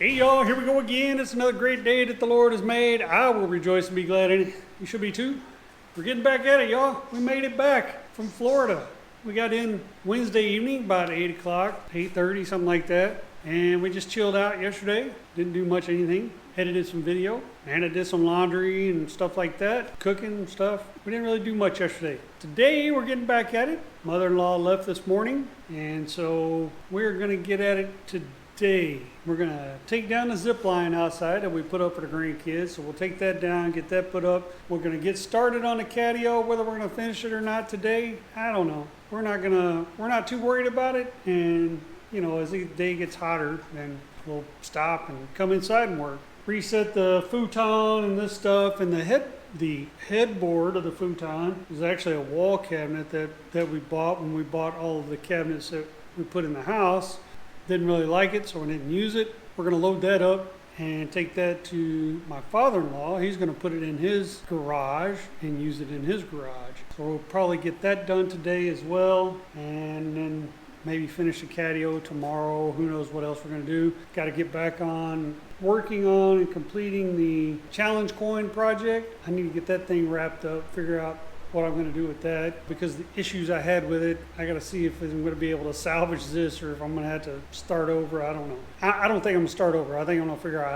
Hey y'all, here we go again. It's another great day that the Lord has made. I will rejoice and be glad in it. You should be too. We're getting back at it, y'all. We made it back from Florida. We got in Wednesday evening, about 8 o'clock, 8:30, something like that. And we just chilled out yesterday. Didn't do much anything. Edited some video. And I did some laundry and stuff like that. Cooking and stuff. We didn't really do much yesterday. Today, we're getting back at it. Mother-in-law left this morning. And so we're going to get at it today. We're going to take down the zip line outside that we put up for the grandkids. So we'll take that down, get that put up. We're going to get started on the catio. Whether we're going to finish it or not today, I don't know. We're not too worried about it. And, you know, as the day gets hotter, then we'll stop and come inside and work. Reset the futon and this stuff, and the headboard of the futon is actually a wall cabinet that we bought when we bought all of the cabinets that we put in the house. Didn't really like it, so we didn't use it. We're going to load that up and take that to my father-in-law. He's going to put it in his garage and use it in his garage. So we'll probably get that done today as well, and then maybe finish the catio tomorrow. Who knows what else we're going to do. Got to get back on working on and completing the challenge coin project. I need to get that thing wrapped up, figure out what I'm going to do with that, because the issues I had with it, I got to see if I'm going to be able to salvage this or if I'm going to have to start over. I don't know. I don't think I'm going to start over. I think I'm going to figure out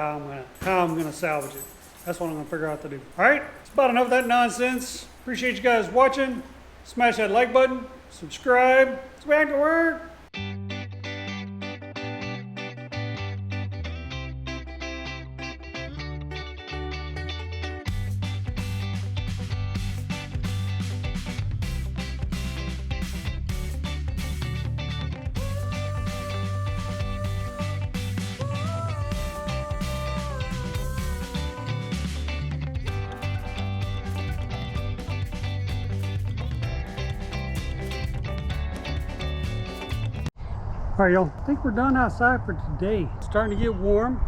how I'm going to salvage it. That's what I'm going to figure out to do. All right, it's about enough of that nonsense. Appreciate you guys watching. Smash that like button, subscribe. Let's back to work. All right, y'all, I think we're done outside for today. It's starting to get warm.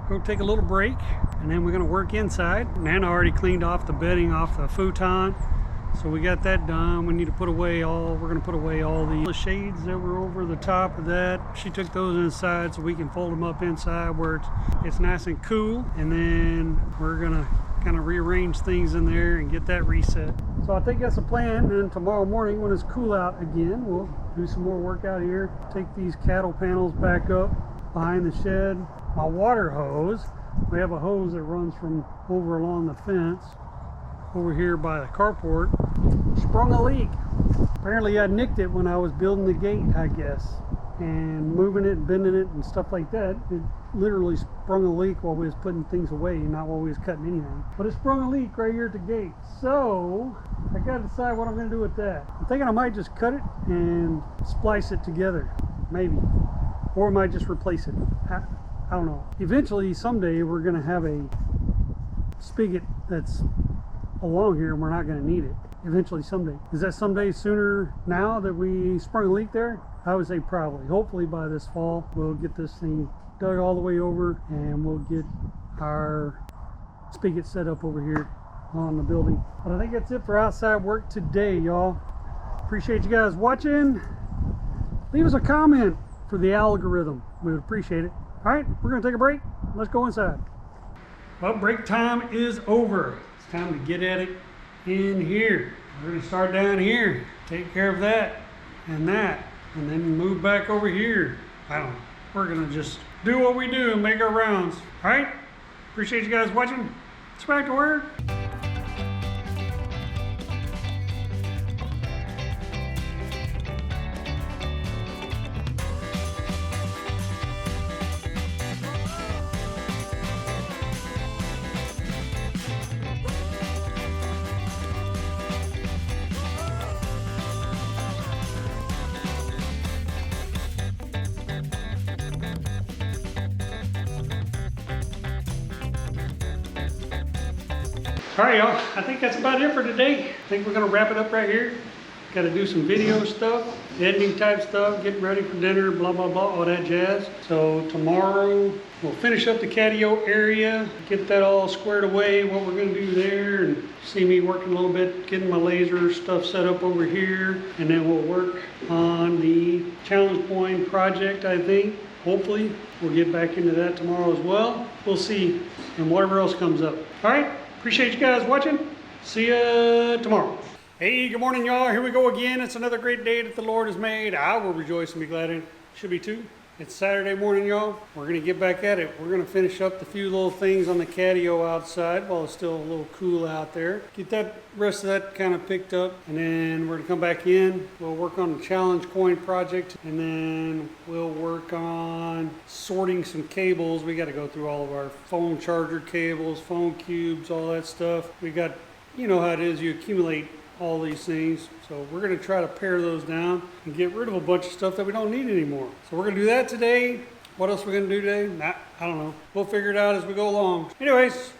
Go take a little break, and then we're gonna work inside. Nana already cleaned off the bedding off the futon, so we got that done. We need to we're gonna put away all the shades that were over the top of that. She took those inside so we can fold them up inside where it's nice and cool. And then we're gonna kind of rearrange things in there and get that reset. So I think that's the plan. And tomorrow morning when it's cool out again, we'll do some more work out here. Take these cattle panels back up behind the shed. My water hose, we have a hose that runs from over along the fence over here by the carport, sprung a leak. Apparently I nicked it when I was building the gate, I guess, and moving it and bending it and stuff like that. It literally sprung a leak while we was putting things away, not while we was cutting anything. But it sprung a leak right here at the gate. So I gotta decide what I'm gonna do with that. I'm thinking I might just cut it and splice it together, maybe. Or I might just replace it. I don't know. Eventually, someday, we're gonna have a spigot that's along here and we're not gonna need it. Eventually, someday. Is that someday sooner now that we sprung a leak there? I would say probably. Hopefully by this fall, we'll get this thing dug all the way over and we'll get our spigot set up over here on the building. But I think that's it for outside work today, y'all. Appreciate you guys watching. Leave us a comment for the algorithm. We would appreciate it. All right, we're gonna take a break. Let's go inside. Well, break time is over. It's time to get at it in here. We're gonna start down here, take care of that, and then move back over here. I don't know. We're gonna just do what we do and make our rounds. All right, appreciate you guys watching. Let's back to work. All right, y'all, I think that's about it for today. I think we're gonna wrap it up right here. Got to do some video stuff, editing type stuff, getting ready for dinner, blah, blah, blah, all that jazz. So tomorrow we'll finish up the catio area, get that all squared away, what we're going to do there, and see me working a little bit, getting my laser stuff set up over here. And then we'll work on the challenge point project, I think. Hopefully we'll get back into that tomorrow as well. We'll see, and whatever else comes up. All right, appreciate you guys watching. See ya tomorrow. Hey, good morning, y'all. Here we go again. It's another great day that the Lord has made. I will rejoice and be glad in it. Should be too. It's Saturday morning, y'all. We're going to get back at it. We're going to finish up the few little things on the catio outside while it's still a little cool out there. Get that rest of that kind of picked up, and then we're going to come back in. We'll work on the challenge coin project, and then we'll work on sorting some cables. We got to go through all of our phone charger cables, phone cubes, all that stuff. We got, you know how it is, you accumulate all these things. So we're going to try to pare those down and get rid of a bunch of stuff that we don't need anymore. So we're going to do that today. What else are we going to do today? I don't know. We'll figure it out as we go along. Anyways,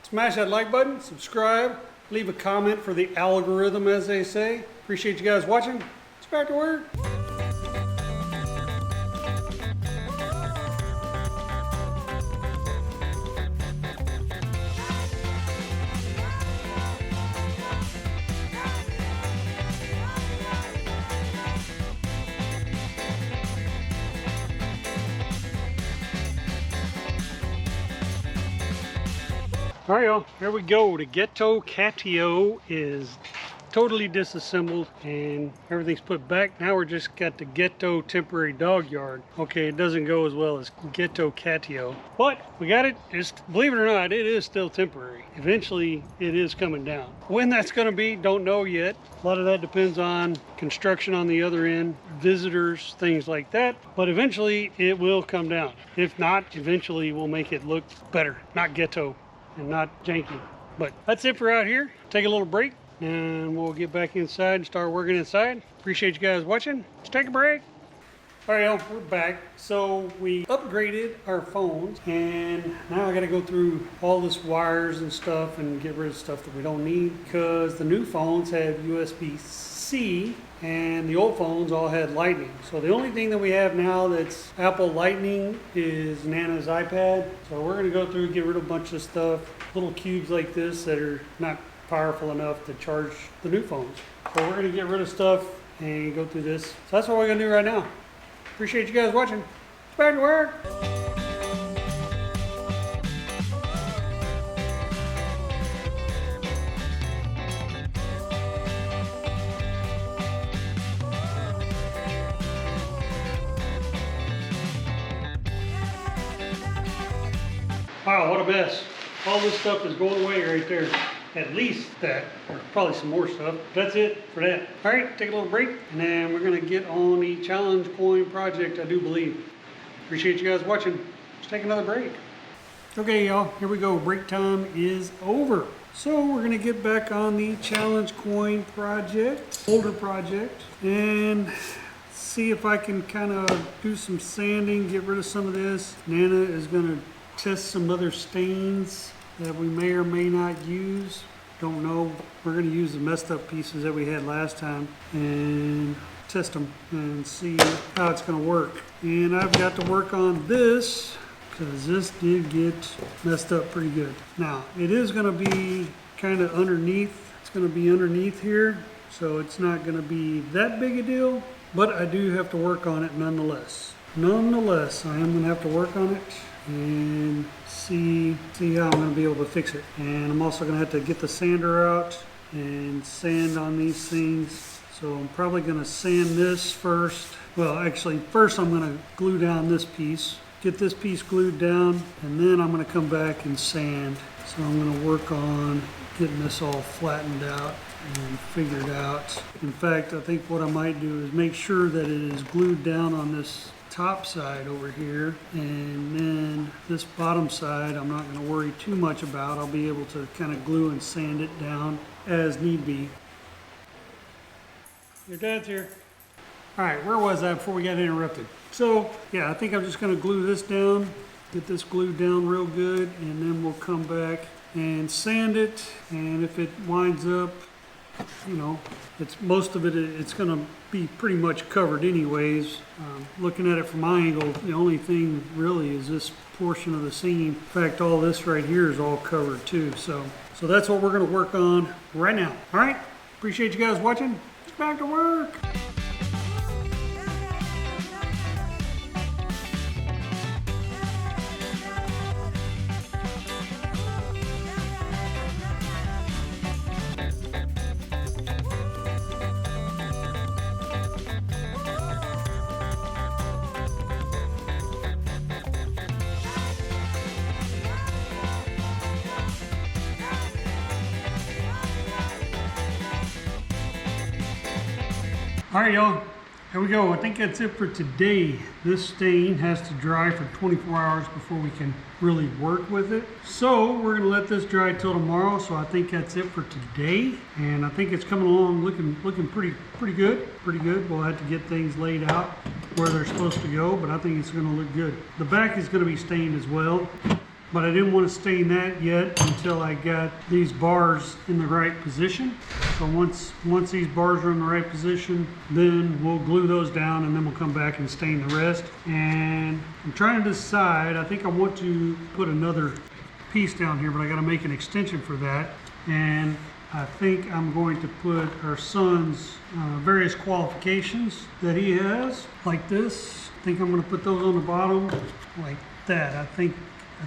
smash that like button, subscribe, leave a comment for the algorithm, as they say. Appreciate you guys watching. Let's back to work. All right, y'all, here we go. The ghetto catio is totally disassembled and everything's put back. Now we're just got the ghetto temporary dog yard. Okay, it doesn't go as well as ghetto catio, but we got it. Believe it or not, it is still temporary. Eventually, it is coming down. When that's going to be, don't know yet. A lot of that depends on construction on the other end, visitors, things like that. But eventually, it will come down. If not, eventually we'll make it look better, not ghetto and not janky. But that's it for out here. Take a little break and we'll get back inside and start working inside. Appreciate you guys watching. Let's take a break. All right, y'all, we're back. So we upgraded our phones and now I got to go through all this wires and stuff and get rid of stuff that we don't need, because the new phones have USB-C and the old phones all had Lightning. So the only thing that we have now that's Apple Lightning is Nana's iPad. So we're gonna go through and get rid of a bunch of stuff, little cubes like this that are not powerful enough to charge the new phones. So we're gonna get rid of stuff and go through this. So that's what we're gonna do right now. Appreciate you guys watching. It's back to work. Wow, what a mess. All this stuff is going away right there. At least that, or probably some more stuff. That's it for that. All right, take a little break, and then we're gonna get on the challenge coin project, I do believe. Appreciate you guys watching. Let's take another break. Okay, y'all, here we go. Break time is over. So we're gonna get back on the challenge coin project, older project, and see if I can kind of do some sanding, get rid of some of this. Nana is gonna test some other stains that we may or may not use. Don't know. We're going to use the messed up pieces that we had last time and test them and see how it's going to work. And I've got to work on this because this did get messed up pretty good. Now, it is going to be kind of underneath. It's going to be underneath here, so it's not going to be that big a deal, but I do have to work on it nonetheless. Nonetheless, I am going to have to work on it and see how I'm going to be able to fix it. And I'm also going to have to get the sander out and sand on these things. So I'm probably going to sand this first. Well, actually, first I'm going to glue down this piece, get this piece glued down, and then I'm going to come back and sand. So I'm going to work on getting this all flattened out and figured out. In fact, I think what I might do is make sure that it is glued down on this top side over here, and then this bottom side I'm not going to worry too much about. I'll be able to kind of glue and sand it down as need be. Your dad's here. All right, where was I before we got interrupted? So yeah, I think I'm just going to glue this down, get this glued down real good, and then we'll come back and sand it. And if it winds up you know, most of it, it's going to be pretty much covered anyways. Looking at it from my angle, the only thing really is this portion of the seam. In fact, all this right here is all covered too. So that's what we're going to work on right now. All right, appreciate you guys watching. Let's back to work. All right, y'all, here we go. I think that's it for today. This stain has to dry for 24 hours before we can really work with it. So we're gonna let this dry till tomorrow. So I think that's it for today. And I think it's coming along looking pretty good. We'll have to get things laid out where they're supposed to go, but I think it's gonna look good. The back is gonna be stained as well, but I didn't want to stain that yet until I got these bars in the right position. So once these bars are in the right position, then we'll glue those down and then we'll come back and stain the rest. And I'm trying to decide, I think I want to put another piece down here, but I got to make an extension for that. And I think I'm going to put our son's various qualifications that he has, like this. I think I'm going to put those on the bottom like that. I think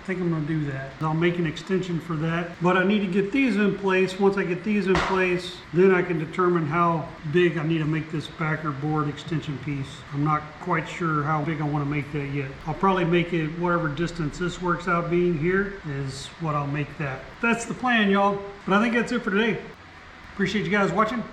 I'm going to do that. I'll make an extension for that. But I need to get these in place. Once I get these in place, then I can determine how big I need to make this backer board extension piece. I'm not quite sure how big I want to make that yet. I'll probably make it whatever distance this works out being here is what I'll make that. That's the plan, y'all. But I think that's it for today. Appreciate you guys watching.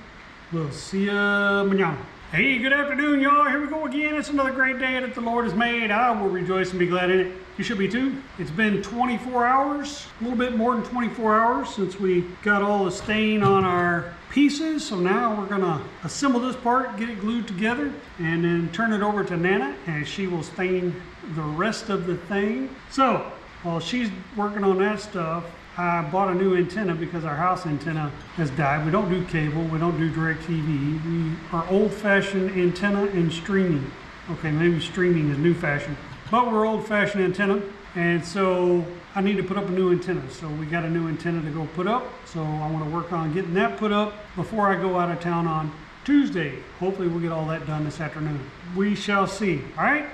We'll see ya mañana. Hey, good afternoon, y'all. Here we go again. It's another great day that the Lord has made. I will rejoice and be glad in it. You should be too. It's been 24 hours, a little bit more than 24 hours since we got all the stain on our pieces. So now we're gonna assemble this part, get it glued together, and then turn it over to Nana, and she will stain the rest of the thing. So while she's working on that stuff, I bought a new antenna because our house antenna has died. We don't do cable, we don't do direct TV. We are old-fashioned antenna and streaming. Okay, maybe streaming is new fashion, but we're old-fashioned antenna. And so I need to put up a new antenna. So we got a new antenna to go put up. So I want to work on getting that put up before I go out of town on Tuesday. Hopefully we'll get all that done this afternoon. We shall see. All right?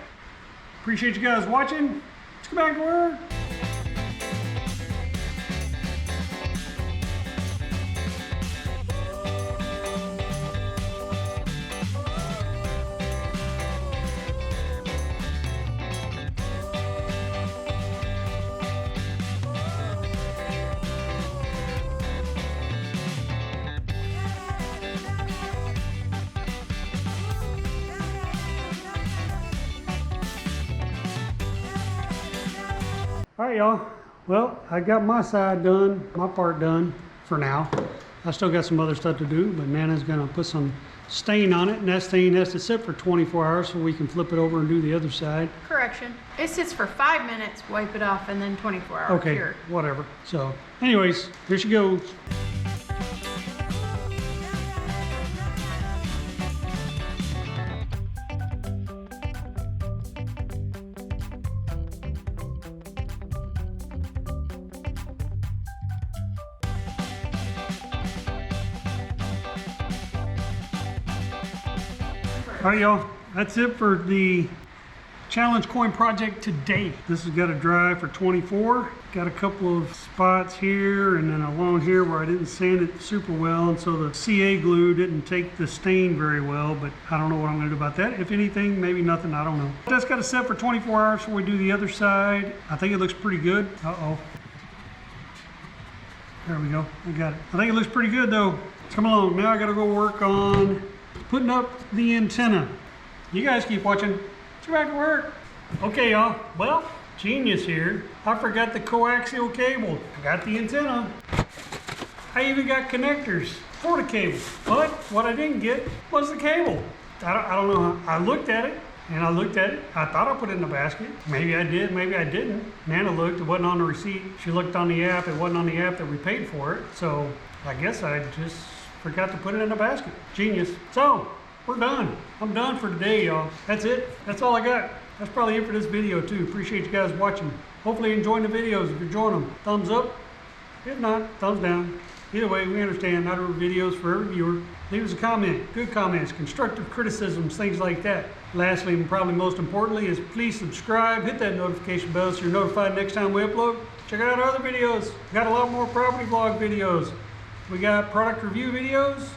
Appreciate you guys watching. Let's go back to work. All right, y'all. Well, I got my side done, my part done for now. I still got some other stuff to do, but Nana's gonna put some stain on it, and that stain has to sit for 24 hours so we can flip it over and do the other side. Correction. It sits for 5 minutes, wipe it off, and then 24 hours. Okay, Here. whatever. So, anyways, here she goes. All right, y'all, that's it for the challenge coin project today. This has got to dry for 24. Got a couple of spots here and then along here where I didn't sand it super well, and so the CA glue didn't take the stain very well, but I don't know what I'm gonna do about that. If anything, maybe nothing, I don't know. That's got to set for 24 hours before we do the other side. I think it looks pretty good. Uh-oh. There we go, I got it. I think it looks pretty good though. Come along, now I gotta go work on putting up the antenna. You guys keep watching. Let's go back to work. Okay, y'all. Well, genius here. I forgot the coaxial cable. I got the antenna. I even got connectors for the cable. But what I didn't get was the cable. I don't know. I looked at it and I looked at it. I thought I put it in the basket. Maybe I did, maybe I didn't. Nana looked, it wasn't on the receipt. She looked on the app, it wasn't on the app that we paid for it. So I guess I just Forgot to put it in a basket. Genius. So, we're done. I'm done for today, y'all. That's it. That's all I got. That's probably it for this video too. Appreciate you guys watching. Hopefully you're enjoying the videos. If you're enjoying them, thumbs up. If not, thumbs down. Either way, we understand. Not every video is for every viewer. Leave us a comment. Good comments, constructive criticisms, things like that. Lastly, and probably most importantly, is please subscribe. Hit that notification bell so you're notified next time we upload. Check out our other videos. We got a lot more property vlog videos. We got product review videos.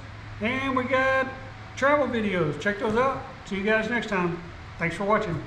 And we got travel videos. Check those out. See you guys next time. Thanks for watching.